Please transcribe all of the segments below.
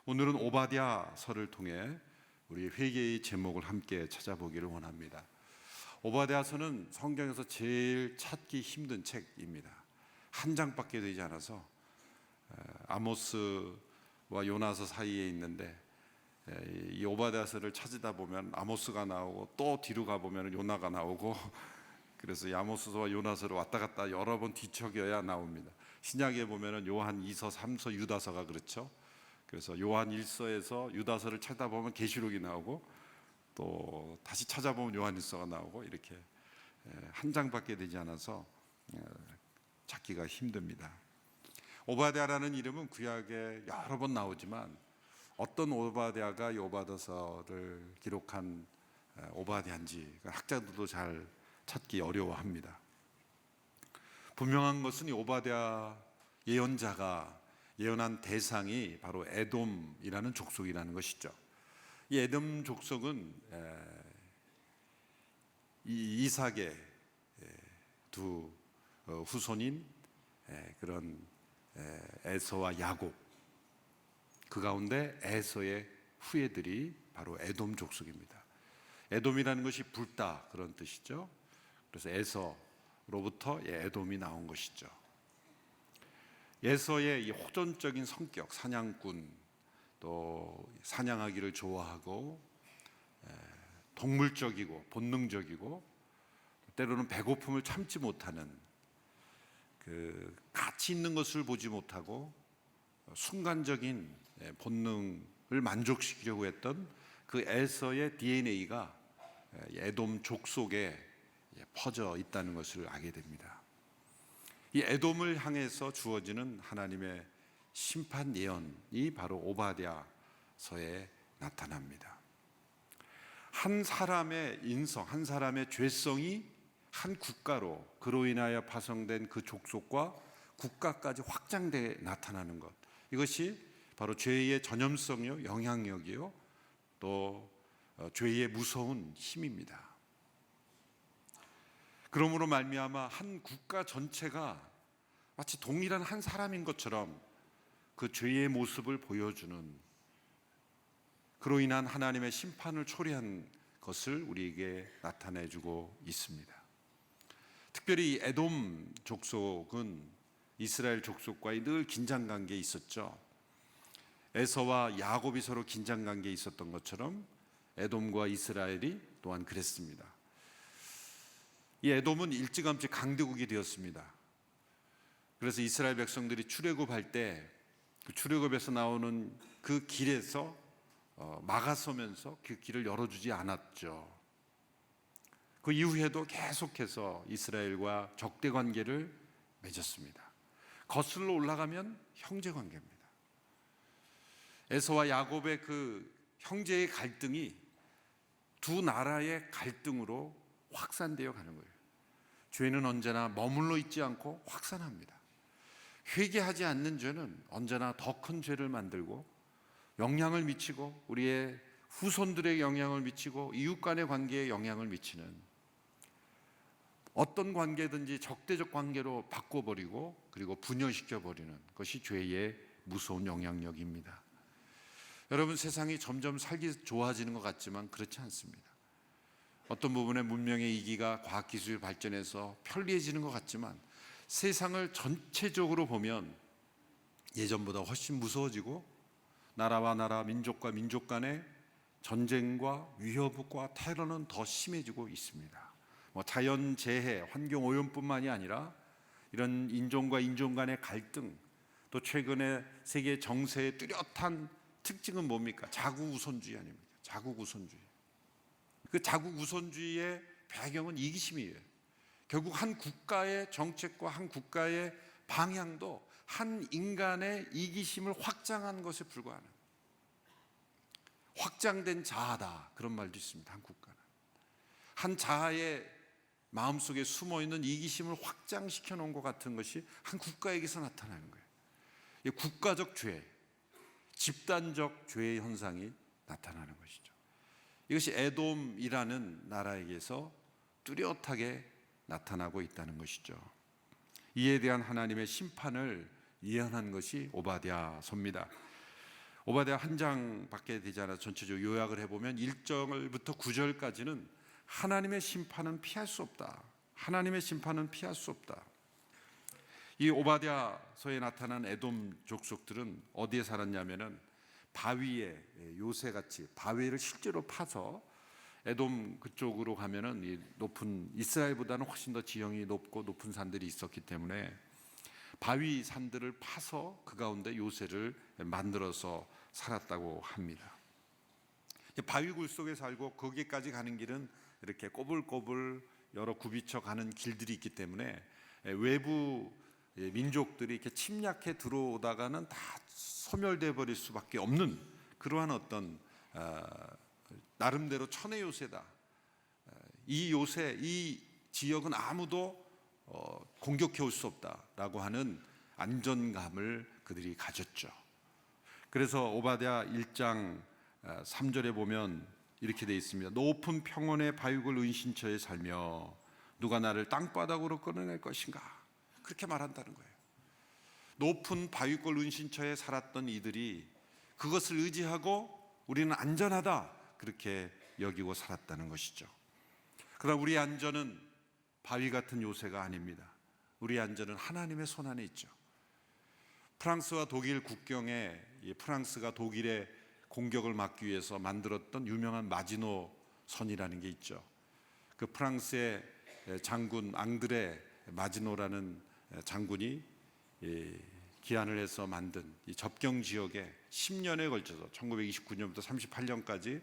오늘은 오바댜서를 통해 우리 회개의 제목을 함께 찾아보기를 원합니다. 오바댜서는 성경에서 제일 찾기 힘든 책입니다. 한 장밖에 되지 않아서 아모스와 요나서 사이에 있는데, 이 오바댜서를 찾으다 보면 아모스가 나오고 또 뒤로 가보면 요나가 나오고, 그래서 이 아모스와 요나서를 왔다 갔다 여러 번 뒤척여야 나옵니다. 신약에 보면 요한 2서, 3서, 유다서가 그렇죠. 그래서 요한 1서에서 유다서를 찾아보면 계시록이 나오고, 또 다시 찾아보면 요한 1서가 나오고, 이렇게 한 장밖에 되지 않아서 찾기가 힘듭니다. 오바댜라는 이름은 구약에 여러 번 나오지만 어떤 오바댜가 이 오바댜서를 기록한 오바댜인지 학자들도 잘 찾기 어려워합니다. 분명한 것은 이 오바댜 예언자가 예언한 대상이 바로 에돔이라는 족속이라는 것이죠. 이 에돔 족속은 이 이삭의 두 후손인 그런 에서와 야곱, 그 가운데 에서의 후예들이 바로 에돔 족속입니다. 에돔이라는 것이 불다 그런 뜻이죠. 그래서 에서로부터 에돔이 나온 것이죠. 에서의 이 호전적인 성격, 사냥꾼, 또 사냥하기를 좋아하고 동물적이고 본능적이고, 때로는 배고픔을 참지 못하는, 그 가치 있는 것을 보지 못하고 순간적인 본능을 만족시키려고 했던 그 에서의 DNA가 에돔 족속에 퍼져 있다는 것을 알게 됩니다. 이 에돔을 향해서 주어지는 하나님의 심판 예언이 바로 오바댜서에 나타납니다. 한 사람의 인성, 한 사람의 죄성이 한 국가로, 그로 인하여 파송된 그 족속과 국가까지 확장되어 나타나는 것, 이것이 바로 죄의 전염성이요, 영향력이요, 또 죄의 무서운 힘입니다. 그러므로 말미암아 한 국가 전체가 마치 동일한 한 사람인 것처럼 그 죄의 모습을 보여주는, 그로 인한 하나님의 심판을 초래한 것을 우리에게 나타내주고 있습니다. 특별히 에돔 족속은 이스라엘 족속과의 늘 긴장관계에 있었죠. 에서와 야곱이 서로 긴장관계에 있었던 것처럼 에돔과 이스라엘이 또한 그랬습니다. 이 에돔은 일찌감치 강대국이 되었습니다. 그래서 이스라엘 백성들이 출애굽할 때 그 출애굽에서 나오는 그 길에서 막아서면서 그 길을 열어주지 않았죠. 그 이후에도 계속해서 이스라엘과 적대 관계를 맺었습니다. 거슬러 올라가면 형제 관계입니다. 에서와 야곱의 그 형제의 갈등이 두 나라의 갈등으로 확산되어 가는 거예요. 죄는 언제나 머물러 있지 않고 확산합니다. 회개하지 않는 죄는 언제나 더 큰 죄를 만들고 영향을 미치고, 우리의 후손들에게 영향을 미치고, 이웃 간의 관계에 영향을 미치는, 어떤 관계든지 적대적 관계로 바꿔버리고 그리고 분열시켜버리는 것이 죄의 무서운 영향력입니다. 여러분, 세상이 점점 살기 좋아지는 것 같지만 그렇지 않습니다. 어떤 부분에 문명의 이기가 과학기술이 발전해서 편리해지는 것 같지만 세상을 전체적으로 보면 예전보다 훨씬 무서워지고, 나라와 나라, 민족과 민족 간의 전쟁과 위협과 테러는 더 심해지고 있습니다. 자연재해, 환경오염뿐만이 아니라 이런 인종과 인종 간의 갈등, 또 최근에 세계 정세의 뚜렷한 특징은 뭡니까? 자국우선주의 아닙니까? 자국우선주의. 그 자국우선주의의 배경은 이기심이에요. 결국 한 국가의 정책과 한 국가의 방향도 한 인간의 이기심을 확장한 것에 불과하는, 확장된 자아다, 그런 말도 있습니다. 한 국가는 한 자아의 마음속에 숨어있는 이기심을 확장시켜 놓은 것 같은 것이 한 국가에게서 나타나는 거예요. 이 국가적 죄, 집단적 죄의 현상이 나타나는 것이죠. 이것이 에돔이라는 나라에게서 뚜렷하게 나타나고 있다는 것이죠. 이에 대한 하나님의 심판을 예언한 것이 오바댜서입니다. 오바댜 한 장밖에 되지 않아 전체적으로 요약을 해보면 1절부터 9절까지는 하나님의 심판은 피할 수 없다, 하나님의 심판은 피할 수 없다. 이 오바댜서에 나타난 에돔 족속들은 어디에 살았냐면은 바위에, 요새같이 바위를 실제로 파서, 에돔 그쪽으로 가면은 이 높은, 이스라엘보다는 훨씬 더 지형이 높고 높은 산들이 있었기 때문에 바위 산들을 파서 그 가운데 요새를 만들어서 살았다고 합니다. 바위굴 속에 살고 거기까지 가는 길은 이렇게 꼬불꼬불 여러 굽이쳐 가는 길들이 있기 때문에 외부 민족들이 이렇게 침략해 들어오다가는 다 소멸돼 버릴 수밖에 없는 그러한 어떤 나름대로 천의 요새다. 이 요새, 이 지역은 아무도 공격해 올 수 없다라고 하는 안전감을 그들이 가졌죠. 그래서 오바댜 1장 3절에 보면 이렇게 되어 있습니다. 높은 평원의 바위굴 은신처에 살며 누가 나를 땅바닥으로 끌어낼 것인가, 그렇게 말한다는 거예요. 높은 바위굴 은신처에 살았던 이들이 그것을 의지하고 우리는 안전하다, 그렇게 여기고 살았다는 것이죠. 그러나 우리의 안전은 바위 같은 요새가 아닙니다. 우리의 안전은 하나님의 손 안에 있죠. 프랑스와 독일 국경에 프랑스가 독일의 공격을 막기 위해서 만들었던 유명한 마지노 선이라는 게 있죠. 그 프랑스의 장군 앙드레 마지노라는 장군이 기한을 해서 만든 이 접경 지역에 10년에 걸쳐서 1929년부터 38년까지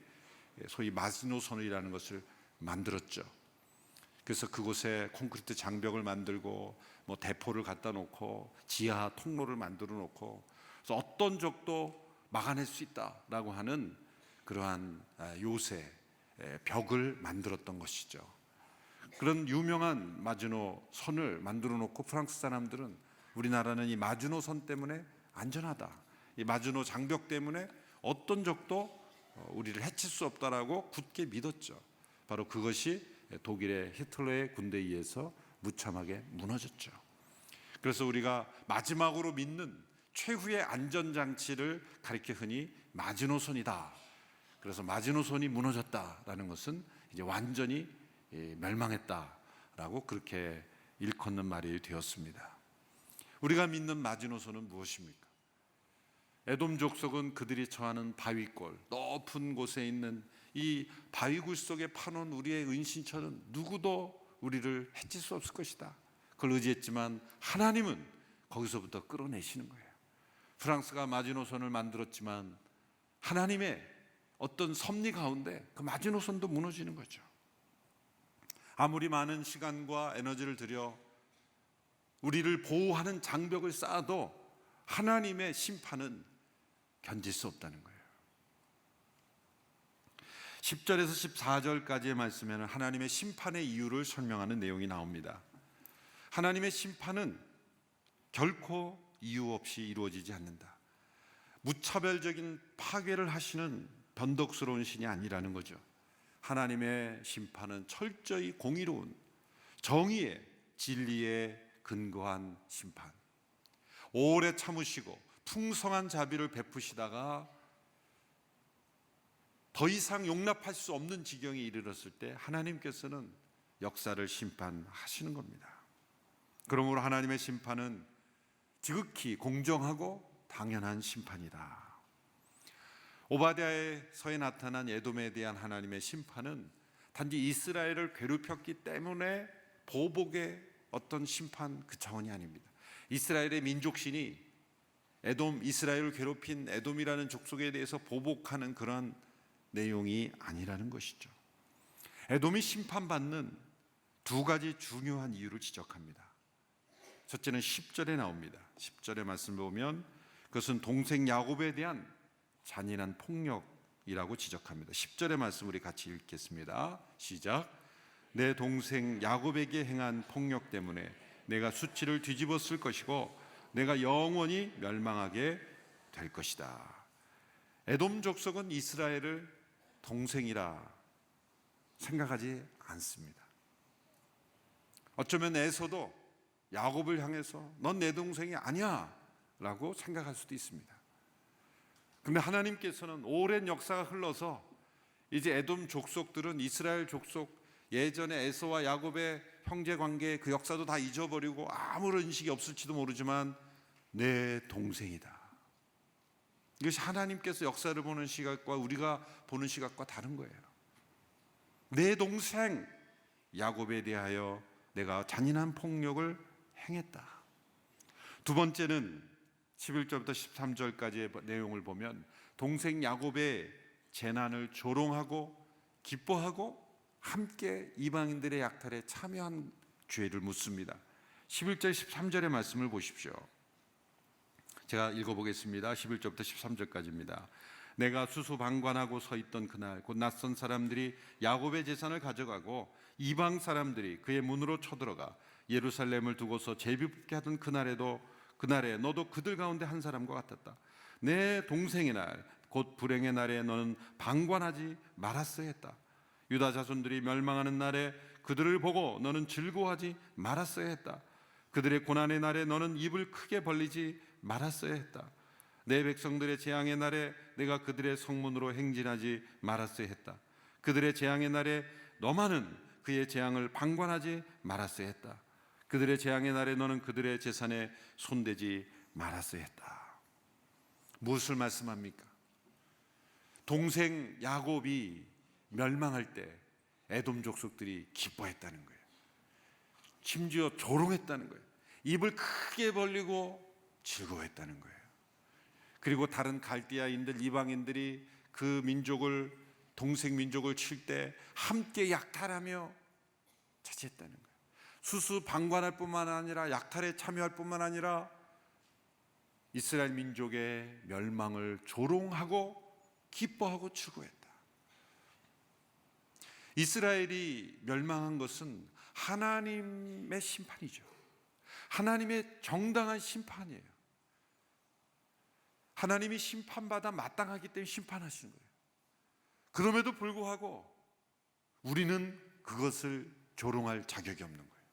소위 마지노선이라는 것을 만들었죠. 그래서 그곳에 콘크리트 장벽을 만들고 뭐 대포를 갖다 놓고 지하 통로를 만들어 놓고, 그래서 어떤 적도 막아낼 수 있다라고 하는 그러한 요새 벽을 만들었던 것이죠. 그런 유명한 마지노 선을 만들어 놓고 프랑스 사람들은 우리나라는 이 마지노 선 때문에 안전하다, 이 마지노 장벽 때문에 어떤 적도 우리를 해칠 수 없다라고 굳게 믿었죠. 바로 그것이 독일의 히틀러의 군대에 의해서 무참하게 무너졌죠. 그래서 우리가 마지막으로 믿는 최후의 안전장치를 가리켜 흔히 마지노선이다. 그래서 마지노선이 무너졌다라는 것은 이제 완전히 멸망했다라고 그렇게 일컫는 말이 되었습니다. 우리가 믿는 마지노선은 무엇입니까? 에돔 족속은 그들이 처하는 바위골, 높은 곳에 있는 이 바위굴 속에 파놓은 우리의 은신처는 누구도 우리를 해칠 수 없을 것이다, 그걸 의지했지만 하나님은 거기서부터 끌어내시는 거예요. 프랑스가 마지노선을 만들었지만 하나님의 어떤 섭리 가운데 그 마지노선도 무너지는 거죠. 아무리 많은 시간과 에너지를 들여 우리를 보호하는 장벽을 쌓아도 하나님의 심판은 견딜 수 없다는 거예요. 10절에서 14절까지의 말씀에는 하나님의 심판의 이유를 설명하는 내용이 나옵니다. 하나님의 심판은 결코 이유 없이 이루어지지 않는다. 무차별적인 파괴를 하시는 변덕스러운 신이 아니라는 거죠. 하나님의 심판은 철저히 공의로운 정의의, 진리에 근거한 심판. 오래 참으시고 풍성한 자비를 베푸시다가 더 이상 용납할 수 없는 지경에 이르렀을 때 하나님께서는 역사를 심판하시는 겁니다. 그러므로 하나님의 심판은 지극히 공정하고 당연한 심판이다. 오바댜서에 나타난 에돔에 대한 하나님의 심판은 단지 이스라엘을 괴롭혔기 때문에 보복의 어떤 심판 그 차원이 아닙니다. 이스라엘의 민족신이 에돔, 이스라엘을 괴롭힌 에돔이라는 족속에 대해서 보복하는 그런 내용이 아니라는 것이죠. 에돔이 심판받는 두 가지 중요한 이유를 지적합니다. 첫째는 10절에 나옵니다. 10절의 말씀을 보면 그것은 동생 야곱에 대한 잔인한 폭력이라고 지적합니다. 10절의 말씀 우리 같이 읽겠습니다. 시작. 내 동생 야곱에게 행한 폭력 때문에 내가 수치를 뒤집어 쓸 것이고 내가 영원히 멸망하게 될 것이다. 에돔 족속은 이스라엘을 동생이라 생각하지 않습니다. 어쩌면 에서도 야곱을 향해서 넌 내 동생이 아니야 라고 생각할 수도 있습니다. 그런데 하나님께서는 오랜 역사가 흘러서 이제 에돔 족속들은 이스라엘 족속 예전에 에서와 야곱의 형제관계의 그 역사도 다 잊어버리고 아무런 인식이 없을지도 모르지만 내 동생이다. 이것이 하나님께서 역사를 보는 시각과 우리가 보는 시각과 다른 거예요. 내 동생 야곱에 대하여 내가 잔인한 폭력을 행했다. 두 번째는 11절부터 13절까지의 내용을 보면 동생 야곱의 재난을 조롱하고 기뻐하고 함께 이방인들의 약탈에 참여한 죄를 묻습니다. 11절 13절의 말씀을 보십시오. 제가 읽어보겠습니다. 11절부터 13절까지입니다. 내가 수수방관하고 서 있던 그날 곧 낯선 사람들이 야곱의 재산을 가져가고 이방 사람들이 그의 문으로 쳐들어가 예루살렘을 두고서 제비뽑게 하던 그날에 너도 그들 가운데 한 사람과 같았다. 내 동생의 날 곧 불행의 날에 너는 방관하지 말았어야 했다. 유다 자손들이 멸망하는 날에 그들을 보고 너는 즐거워하지 말았어야 했다. 그들의 고난의 날에 너는 입을 크게 벌리지 말았어야 했다. 내 백성들의 재앙의 날에 내가 그들의 성문으로 행진하지 말았어야 했다. 그들의 재앙의 날에 너만은 그의 재앙을 방관하지 말았어야 했다. 그들의 재앙의 날에 너는 그들의 재산에 손대지 말았어야 했다. 무엇을 말씀합니까? 동생 야곱이 멸망할 때 에돔 족속들이 기뻐했다는 거예요. 심지어 조롱했다는 거예요. 입을 크게 벌리고 즐거워했다는 거예요. 그리고 다른 갈디아인들, 이방인들이 그 민족을, 동생 민족을 칠 때 함께 약탈하며 차지했다는 거예요. 수수방관할 뿐만 아니라 약탈에 참여할 뿐만 아니라 이스라엘 민족의 멸망을 조롱하고 기뻐하고 즐거워했다. 이스라엘이 멸망한 것은 하나님의 심판이죠. 하나님의 정당한 심판이에요. 하나님이 심판받아 마땅하기 때문에 심판하시는 거예요. 그럼에도 불구하고 우리는 그것을 조롱할 자격이 없는 거예요.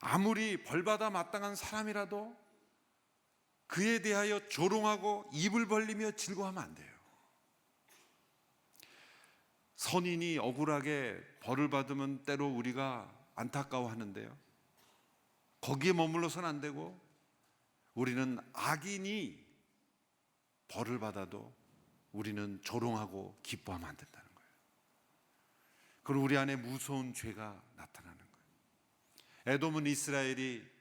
아무리 벌받아 마땅한 사람이라도 그에 대하여 조롱하고 입을 벌리며 즐거워하면 안 돼요. 선인이 억울하게 벌을 받으면 때로 우리가 안타까워하는데요, 거기에 머물러서는 안 되고 우리는 악인이 벌을 받아도 우리는 조롱하고 기뻐하면 안 된다는 거예요. 그리고 우리 안에 무서운 죄가 나타나는 거예요. 에돔은 이스라엘이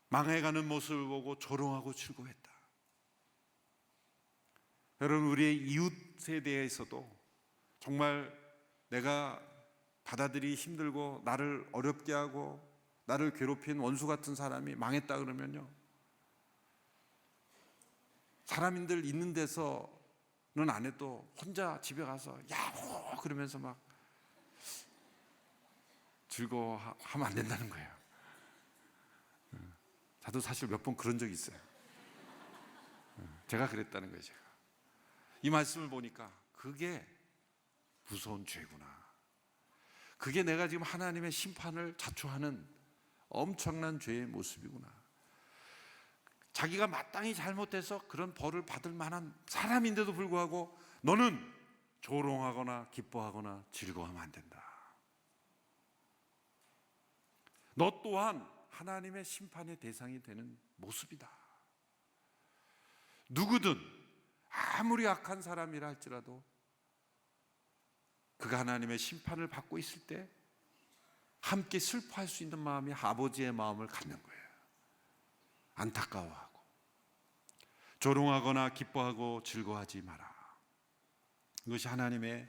망해가는 모습을 보고 조롱하고 즐거워했다. 여러분, 우리의 이웃에 대해서도 정말 내가 받아들이기 힘들고 나를 어렵게 하고 나를 괴롭힌 원수 같은 사람이 망했다 그러면요, 사람인들 있는 데서는 안 해도 혼자 집에 가서 야호 그러면서 막 즐거워하면 안 된다는 거예요. 저도 사실 몇 번 그런 적이 있어요. 제가 그랬다는 거예요. 제가 이 말씀을 보니까 그게 무서운 죄구나. 그게 내가 지금 하나님의 심판을 자초하는 엄청난 죄의 모습이구나. 자기가 마땅히 잘못해서 그런 벌을 받을 만한 사람인데도 불구하고 너는 조롱하거나 기뻐하거나 즐거워하면 안 된다. 너 또한 하나님의 심판의 대상이 되는 모습이다. 누구든 아무리 악한 사람이라 할지라도 그가 하나님의 심판을 받고 있을 때 함께 슬퍼할 수 있는 마음이 아버지의 마음을 갖는 거예요. 안타까워하고 조롱하거나 기뻐하고 즐거워하지 마라. 이것이 하나님의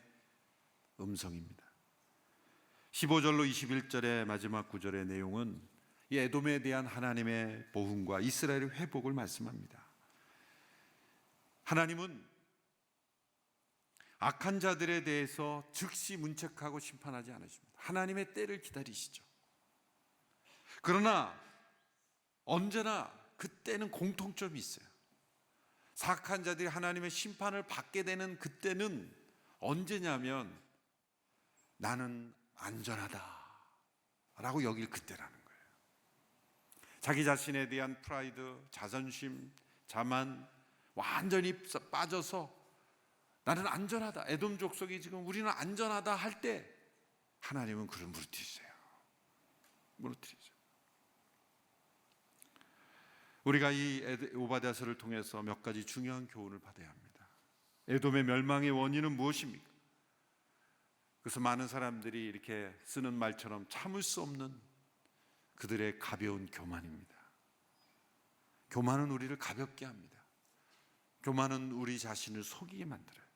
음성입니다. 15절로 21절의 마지막 구절의 내용은 이 에돔에 대한 하나님의 보훈과 이스라엘의 회복을 말씀합니다. 하나님은 악한 자들에 대해서 즉시 문책하고 심판하지 않으십니다. 하나님의 때를 기다리시죠. 그러나 언제나 그때는 공통점이 있어요. 사악한 자들이 하나님의 심판을 받게 되는 그때는 언제냐면 나는 안전하다 라고 여길 그때라는 거예요. 자기 자신에 대한 프라이드, 자존심, 자만 완전히 빠져서 나는 안전하다, 에돔 족속이 지금 우리는 안전하다 할 때 하나님은 그를 무너뜨리세요. 우리가 이 오바댜서를 통해서 몇 가지 중요한 교훈을 받아야 합니다. 에돔의 멸망의 원인은 무엇입니까? 그래서 많은 사람들이 이렇게 쓰는 말처럼 참을 수 없는 그들의 가벼운 교만입니다. 교만은 우리를 가볍게 합니다. 교만은 우리 자신을 속이게 만들어요.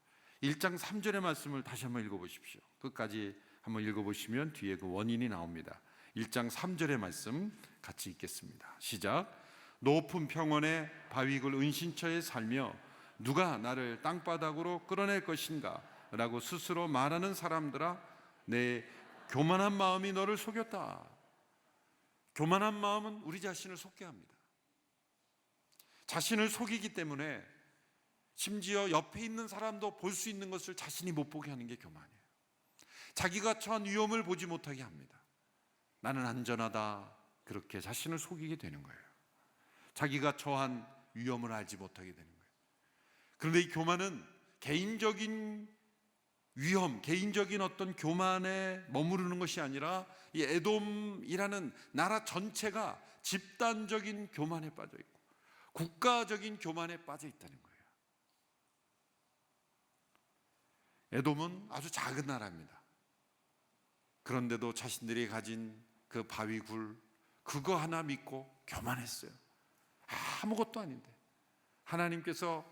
1장 3절의 말씀을 다시 한번 읽어보십시오. 끝까지 한번 읽어보시면 뒤에 그 원인이 나옵니다. 1장 3절의 말씀 같이 읽겠습니다. 시작. 높은 평원의 바위굴 은신처에 살며 누가 나를 땅바닥으로 끌어낼 것인가 라고 스스로 말하는 사람들아, 내 교만한 마음이 너를 속였다. 교만한 마음은 우리 자신을 속게 합니다. 자신을 속이기 때문에 심지어 옆에 있는 사람도 볼 수 있는 것을 자신이 못 보게 하는 게 교만이에요. 자기가 처한 위험을 보지 못하게 합니다. 나는 안전하다, 그렇게 자신을 속이게 되는 거예요. 자기가 처한 위험을 알지 못하게 되는 거예요. 그런데 이 교만은 개인적인 위험, 개인적인 어떤 교만에 머무르는 것이 아니라 이 에돔이라는 나라 전체가 집단적인 교만에 빠져 있고 국가적인 교만에 빠져 있다는 거예요. 에돔은 아주 작은 나라입니다. 그런데도 자신들이 가진 그 바위굴 그거 하나 믿고 교만했어요. 아무것도 아닌데 하나님께서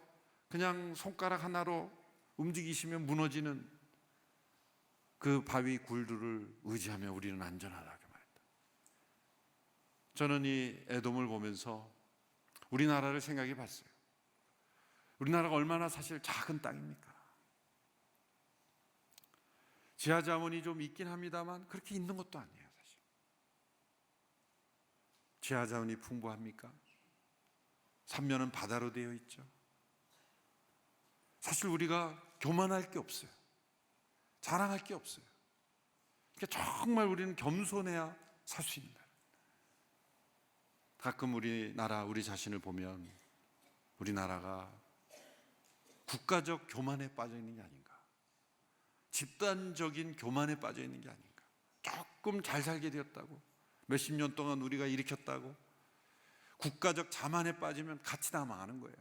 그냥 손가락 하나로 움직이시면 무너지는 그 바위 굴들을 의지하며 우리는 안전하다고 말했다. 저는 이 에돔을 보면서 우리나라를 생각해 봤어요. 우리나라가 얼마나 사실 작은 땅입니까? 지하 자원이 좀 있긴 합니다만 그렇게 있는 것도 아니에요, 사실. 지하 자원이 풍부합니까? 삼면은 바다로 되어 있죠. 사실 우리가 교만할 게 없어요. 자랑할 게 없어요. 그러니까 정말 우리는 겸손해야 살 수 있는. 가끔 우리나라, 우리 자신을 보면 우리나라가 국가적 교만에 빠져 있는 게 아닌가, 집단적인 교만에 빠져 있는 게 아닌가. 조금 잘 살게 되었다고, 몇십 년 동안 우리가 일으켰다고 국가적 자만에 빠지면 같이 다 망하는 거예요.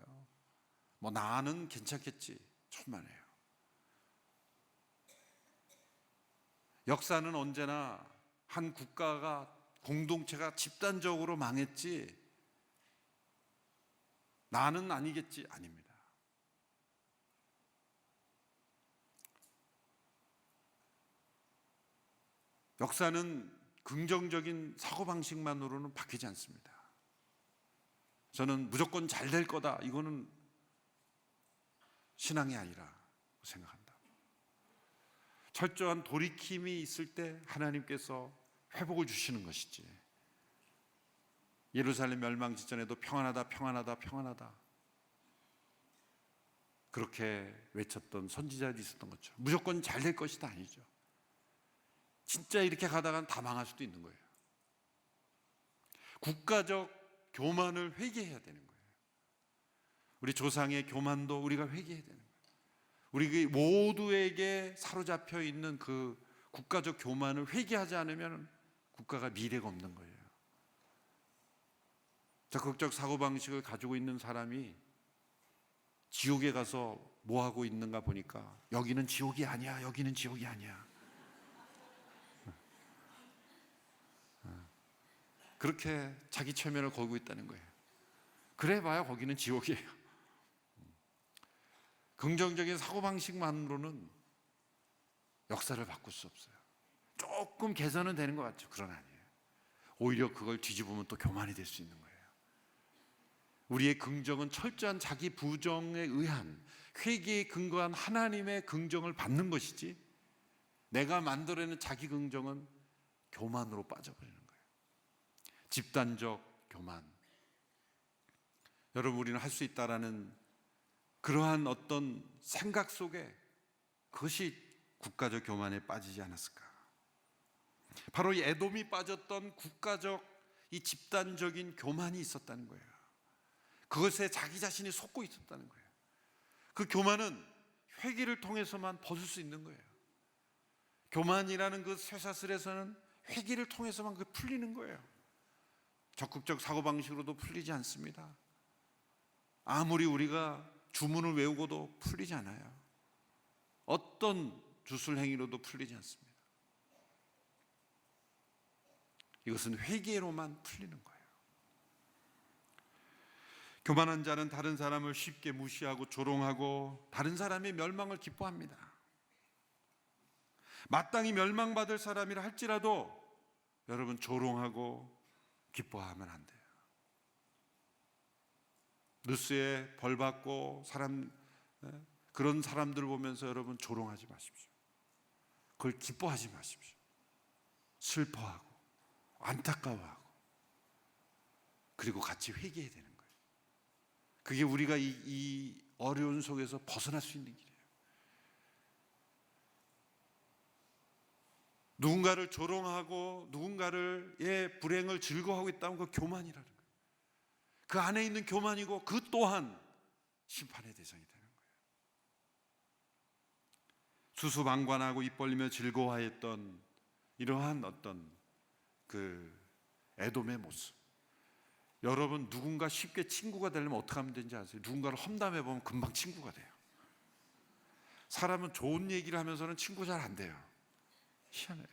뭐 나는 괜찮겠지, 천만에요. 역사는 언제나 한 국가가, 공동체가 집단적으로 망했지 나는 아니겠지, 아닙니다. 역사는 긍정적인 사고방식만으로는 바뀌지 않습니다. 저는 무조건 잘 될 거다, 이거는 신앙이 아니라 생각한다. 철저한 돌이킴이 있을 때 하나님께서 회복을 주시는 것이지, 예루살렘 멸망 직전에도 평안하다, 평안하다, 평안하다 그렇게 외쳤던 선지자들이 있었던 것처럼 무조건 잘 될 것이다 아니죠. 진짜 이렇게 가다간 다 망할 수도 있는 거예요. 국가적 교만을 회개해야 되는 거예요. 우리 조상의 교만도 우리가 회개해야 되는 거예요. 우리 모두에게 사로잡혀 있는 그 국가적 교만을 회개하지 않으면 국가가 미래가 없는 거예요. 적극적 사고방식을 가지고 있는 사람이 지옥에 가서 뭐 하고 있는가 보니까 여기는 지옥이 아니야, 여기는 지옥이 아니야, 그렇게 자기 체면을 걸고 있다는 거예요. 그래 봐야 거기는 지옥이에요. 긍정적인 사고방식만으로는 역사를 바꿀 수 없어요. 조금 개선은 되는 것 같죠. 그건 아니에요. 오히려 그걸 뒤집으면 또 교만이 될 수 있는 거예요. 우리의 긍정은 철저한 자기 부정에 의한 회개에 근거한 하나님의 긍정을 받는 것이지, 내가 만들어내는 자기 긍정은 교만으로 빠져버리는 거예요. 집단적 교만. 여러분, 우리는 할 수 있다라는 그러한 어떤 생각 속에 그것이 국가적 교만에 빠지지 않았을까. 바로 이 에돔이 빠졌던 국가적 이 집단적인 교만이 있었다는 거예요. 그것에 자기 자신이 속고 있었다는 거예요. 그 교만은 회개를 통해서만 벗을 수 있는 거예요. 교만이라는 그 쇠사슬에서는 회개를 통해서만 그 풀리는 거예요. 적극적 사고방식으로도 풀리지 않습니다. 아무리 우리가 주문을 외우고도 풀리지 않아요. 어떤 주술행위로도 풀리지 않습니다. 이것은 회개로만 풀리는 거예요. 교만한 자는 다른 사람을 쉽게 무시하고 조롱하고 다른 사람의 멸망을 기뻐합니다. 마땅히 멸망받을 사람이라 할지라도 여러분, 조롱하고 기뻐하면 안 돼요. 뉴스에 벌받고 그런 사람들 보면서 여러분 조롱하지 마십시오. 그걸 기뻐하지 마십시오. 슬퍼하고 안타까워하고 그리고 같이 회개해야 되는 거예요. 그게 우리가 이 어려운 속에서 벗어날 수 있는 길이에요. 누군가를 조롱하고 누군가의 불행을 즐거워하고 있다면 그 교만이라는 거예요. 그 안에 있는 교만이고 그 또한 심판의 대상이 되는 거예요. 수수방관하고 입 벌리며 즐거워했던 이러한 어떤 그 에돔의 모습. 여러분, 누군가 쉽게 친구가 되려면 어떻게 하면 되는지 아세요? 누군가를 험담해 보면 금방 친구가 돼요. 사람은 좋은 얘기를 하면서는 친구 잘 안 돼요. 희한해요.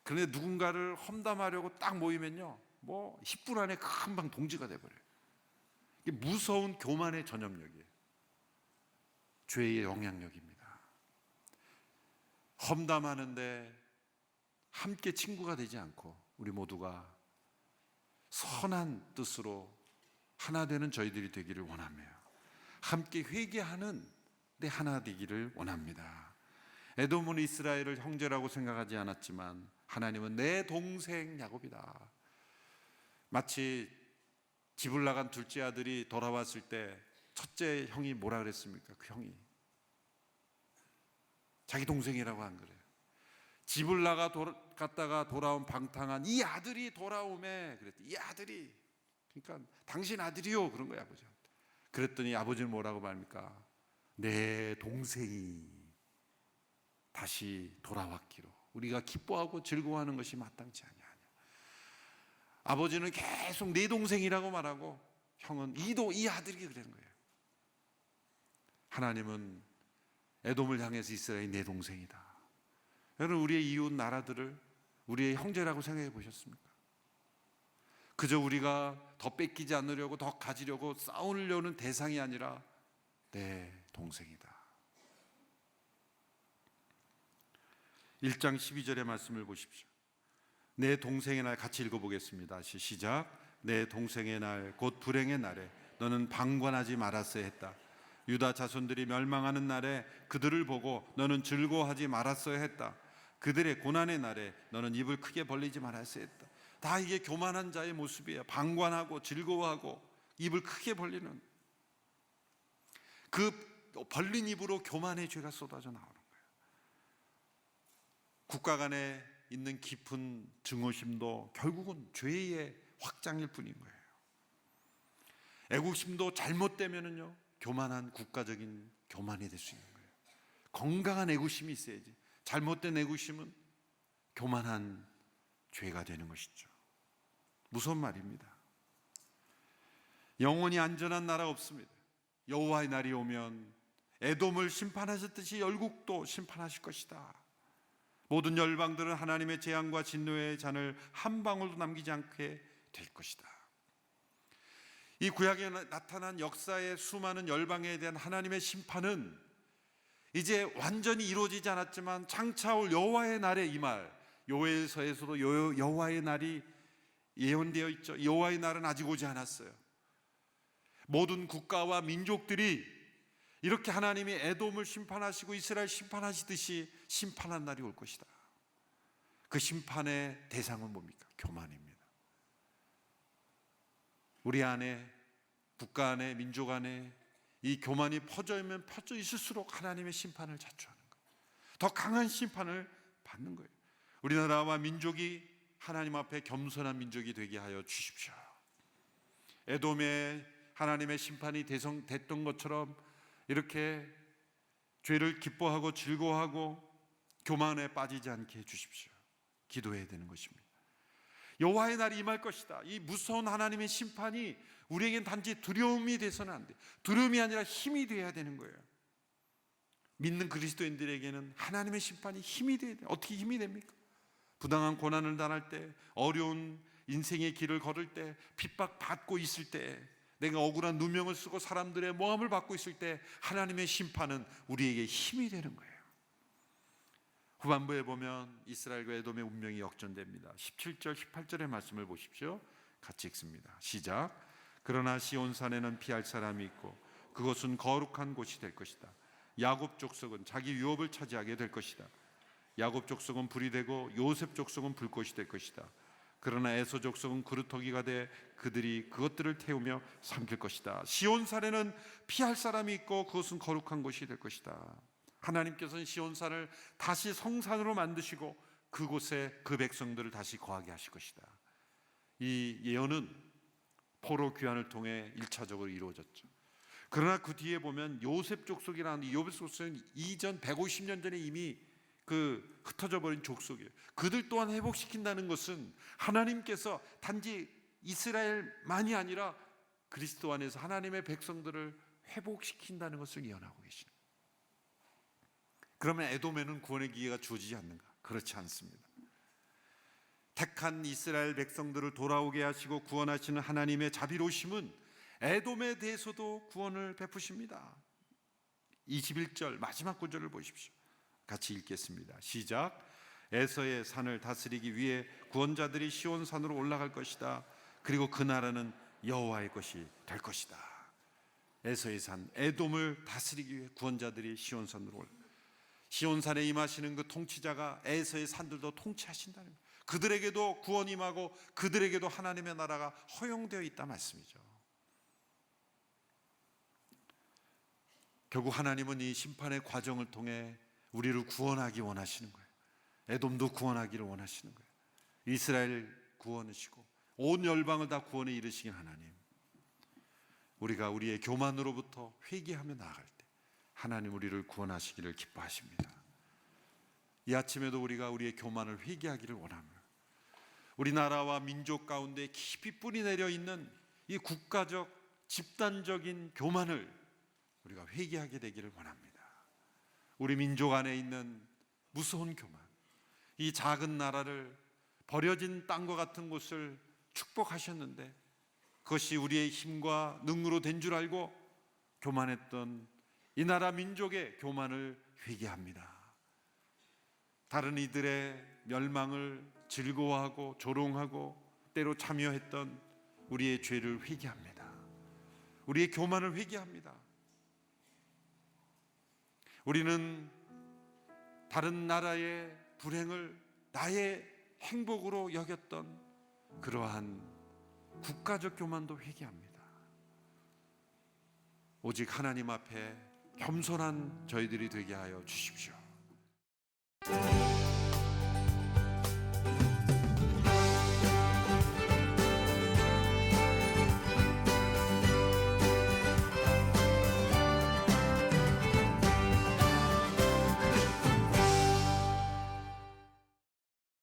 그런데 누군가를 험담하려고 딱 모이면요, 뭐 10분 안에 금방 동지가 돼버려요. 이게 무서운 교만의 전염력이에요. 죄의 영향력입니다. 험담하는데 함께 친구가 되지 않고 우리 모두가 선한 뜻으로 하나 되는 저희들이 되기를 원하며 함께 회개하는 데 하나 되기를 원합니다. 에돔은 이스라엘을 형제라고 생각하지 않았지만 하나님은 내 동생 야곱이다. 마치 집을 나간 둘째 아들이 돌아왔을 때 첫째 형이 뭐라 그랬습니까? 그 형이 자기 동생이라고 안 그래요. 집을 갔다가 돌아온 방탕한 이 아들이 돌아오매 그랬더니 이 아들이, 그러니까 당신 아들이요 그런 거야 아버지한테. 그랬더니 아버지는 뭐라고 말합니까? 내 동생이 다시 돌아왔기로 우리가 기뻐하고 즐거워하는 것이 마땅치 아니하냐. 아버지는 계속 내 동생이라고 말하고 형은 이 아들이 그러는 거예요. 하나님은 에돔을 향해서 이스라엘이 내 동생이다. 여러분, 우리의 이웃 나라들을 우리의 형제라고 생각해 보셨습니까? 그저 우리가 더 뺏기지 않으려고 더 가지려고 싸우려는 대상이 아니라 내 동생이다. 1장 12절의 말씀을 보십시오. 내 동생의 날, 같이 읽어보겠습니다. 시작. 내 동생의 날, 곧 불행의 날에 너는 방관하지 말았어야 했다. 유다 자손들이 멸망하는 날에 그들을 보고 너는 즐거워하지 말았어야 했다. 그들의 고난의 날에 너는 입을 크게 벌리지 말았어야 했다. 다 이게 교만한 자의 모습이에요. 방관하고 즐거워하고 입을 크게 벌리는, 그 벌린 입으로 교만의 죄가 쏟아져 나오는 거예요. 국가 간에 있는 깊은 증오심도 결국은 죄의 확장일 뿐인 거예요. 애국심도 잘못되면은요, 교만한 국가적인 교만이 될 수 있는 거예요. 건강한 애국심이 있어야지. 잘못된 애국심은 교만한 죄가 되는 것이죠. 무서운 말입니다. 영원히 안전한 나라 없습니다. 여호와의 날이 오면 에돔을 심판하셨듯이 열국도 심판하실 것이다. 모든 열방들은 하나님의 재앙과 진노의 잔을 한 방울도 남기지 않게 될 것이다. 이 구약에 나타난 역사의 수많은 열방에 대한 하나님의 심판은 이제 완전히 이루어지지 않았지만 장차 올 여호와의 날에 임할 요엘서에서도 여호와의 날이 예언되어 있죠. 여호와의 날은 아직 오지 않았어요. 모든 국가와 민족들이 이렇게 하나님이 에돔을 심판하시고 이스라엘 심판하시듯이 심판한 날이 올 것이다. 그 심판의 대상은 뭡니까? 교만입니다. 우리 안에, 국가 안에, 민족 안에 이 교만이 퍼져 있을수록 하나님의 심판을 자초하는 거예요. 더 강한 심판을 받는 거예요. 우리나라와 민족이 하나님 앞에 겸손한 민족이 되게 하여 주십시오. 에돔에 하나님의 심판이 됐던 것처럼 이렇게 죄를 기뻐하고 즐거워하고 교만에 빠지지 않게 해주십시오. 기도해야 되는 것입니다. 여호와의 날이 임할 것이다. 이 무서운 하나님의 심판이 우리에겐 단지 두려움이 돼서는 안 돼. 두려움이 아니라 힘이 돼야 되는 거예요. 믿는 그리스도인들에게는 하나님의 심판이 힘이 돼야 돼. 어떻게 힘이 됩니까? 부당한 고난을 당할 때, 어려운 인생의 길을 걸을 때, 핍박받고 있을 때, 내가 억울한 누명을 쓰고 사람들의 모함을 받고 있을 때 하나님의 심판은 우리에게 힘이 되는 거예요. 후반부에 보면 이스라엘과 에돔의 운명이 역전됩니다. 17절, 18절의 말씀을 보십시오. 같이 읽습니다. 시작. 그러나 시온산에는 피할 사람이 있고 그것은 거룩한 곳이 될 것이다. 야곱 족속은 자기 유업을 차지하게 될 것이다. 야곱 족속은 불이 되고 요셉 족속은 불꽃이 될 것이다. 그러나 에서 족속은 그루터기가 돼 그들이 그것들을 태우며 삼킬 것이다. 시온산에는 피할 사람이 있고 그것은 거룩한 곳이 될 것이다. 하나님께서는 시온산을 다시 성산으로 만드시고 그곳에 그 백성들을 다시 거하게 하실 것이다. 이 예언은 포로 귀환을 통해 1차적으로 이루어졌죠. 그러나 그 뒤에 보면 요셉 족속이라는 이 요셉 족속은 이전 150년 전에 이미 그 흩어져 버린 족속이에요. 그들 또한 회복시킨다는 것은 하나님께서 단지 이스라엘만이 아니라 그리스도 안에서 하나님의 백성들을 회복시킨다는 것을 예언하고 계십니다. 그러면 에돔에는 구원의 기회가 주어지지 않는가? 그렇지 않습니다. 택한 이스라엘 백성들을 돌아오게 하시고 구원하시는 하나님의 자비로우심은 에돔에 대해서도 구원을 베푸십니다. 21절 마지막 구절을 보십시오. 같이 읽겠습니다. 시작. 에서의 산을 다스리기 위해 구원자들이 시온산으로 올라갈 것이다. 그리고 그 나라는 여호와의 것이 될 것이다. 에서의 산, 에돔을 다스리기 위해 구원자들이 시온산으로 올라. 시온산에 임하시는 그 통치자가 에서의 산들도 통치하신다는 거예요. 그들에게도 구원이 임하고 그들에게도 하나님의 나라가 허용되어 있다 말씀이죠. 결국 하나님은 이 심판의 과정을 통해 우리를 구원하기 원하시는 거예요. 에돔도 구원하기를 원하시는 거예요. 이스라엘 구원이시고 온 열방을 다 구원에 이르시긴 하나님. 우리가 우리의 교만으로부터 회개하며 나아갈 때 하나님 우리를 구원하시기를 기뻐하십니다. 이 아침에도 우리가 우리의 교만을 회개하기를 원합니다. 우리나라와 민족 가운데 깊이 뿌리 내려 있는 이 국가적 집단적인 교만을 우리가 회개하게 되기를 원합니다. 우리 민족 안에 있는 무서운 교만, 이 작은 나라를 버려진 땅과 같은 곳을 축복하셨는데 그것이 우리의 힘과 능으로 된 줄 알고 교만했던 이 나라 민족의 교만을 회개합니다. 다른 이들의 멸망을 즐거워하고 조롱하고 때로 참여했던 우리의 죄를 회개합니다. 우리의 교만을 회개합니다. 우리는 다른 나라의 불행을 나의 행복으로 여겼던 그러한 국가적 교만도 회개합니다. 오직 하나님 앞에 겸손한 저희들이 되게 하여 주십시오.